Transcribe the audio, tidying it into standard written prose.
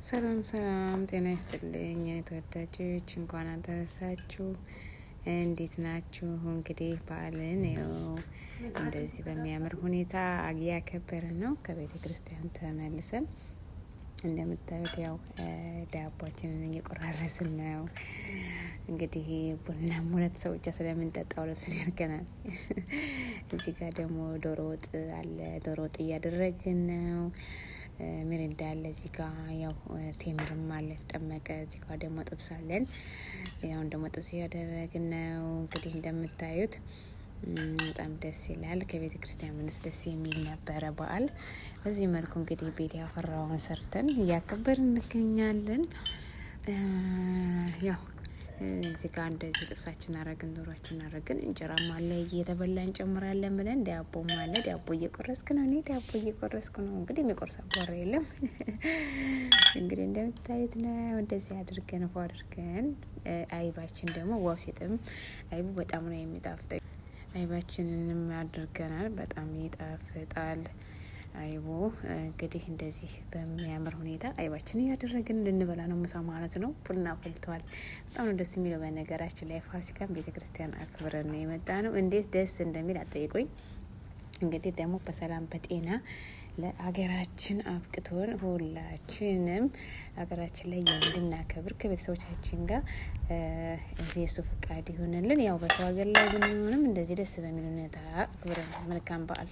ሰላም ጤና ይስጥልኝ የተወዳጆች፣ እንኳን አደረሳችሁ። እንዴት ናችሁ? እንግዲህ በዓልን እንደዚህ በሚያምር ሁኔታ እያከበርን ነው። ከቤተ ክርስቲያን ተመልሰን እንደምታዩት ዳቦችንን እየቆራረስን ነው። እንግዲህ ቡና ሁለት ሰው ብቻ ስለምንጠጣ ሁለት ሰው ያርገናል። እዚህ ጋር ደግሞ ዶሮ ወጥ አለ። ዶሮ ወጥ እያደረግን ነው። ሚሪንዳ አለ እዚህ ጋር ቴምርም አለ ተጠመቀ። እዚህ ጋር ደግሞ ጥብስ አለን። ደግሞ ጥብስ እያደረግን ነው። እንግዲህ እንደምታዩት በጣም ደስ ይላል። ከቤተ ክርስቲያን ምንስ ደስ የሚል ነበረ በዓል። በዚህ መልኩ እንግዲህ ቤት ያፈራውን ሰርተን እያከበርን እንገኛለን። እዚህ ጋር እንደዚህ ጥብሳችን አረግን፣ ዶሯችን አረግን፣ እንጀራም አለ እየተበላ እንጨምራለን ብለን ዳቦም አለ። ዳቦ እየቆረስኩ ነው። እኔ ዳቦ እየቆረስኩ ነው። እንግዲህ የሚቆርስ አባራ የለም። እንግዲህ እንደምታዩት ነው። እንደዚህ አድርገን አድርገን አይባችን ደግሞ ዋው ሲጥም አይቡ በጣም ነው የሚጣፍጠው። አይባችንንም አድርገናል። በጣም ይጣፍጣል አይቡ። እንግዲህ እንደዚህ በሚያምር ሁኔታ አይባችን እያደረግን ልንበላ ነው። ምሳ ማለት ነው። ቡና ፈልተዋል። በጣም ነው ደስ የሚለው። በነገራችን ላይ ፋሲካን ቤተክርስቲያን አክብረን ነው የመጣ ነው። እንዴት ደስ እንደሚል አጠይቁኝ። እንግዲህ ደግሞ በሰላም በጤና ለሀገራችን አብቅቶን ሁላችንም ሀገራችን ላይ እንድናከብር ከቤተሰቦቻችን ጋር የሱ ፈቃድ ይሆንልን። በሰው ሀገር ላይ ብንሆንም እንደዚህ ደስ በሚል ሁኔታ አክብረን መልካም በዓል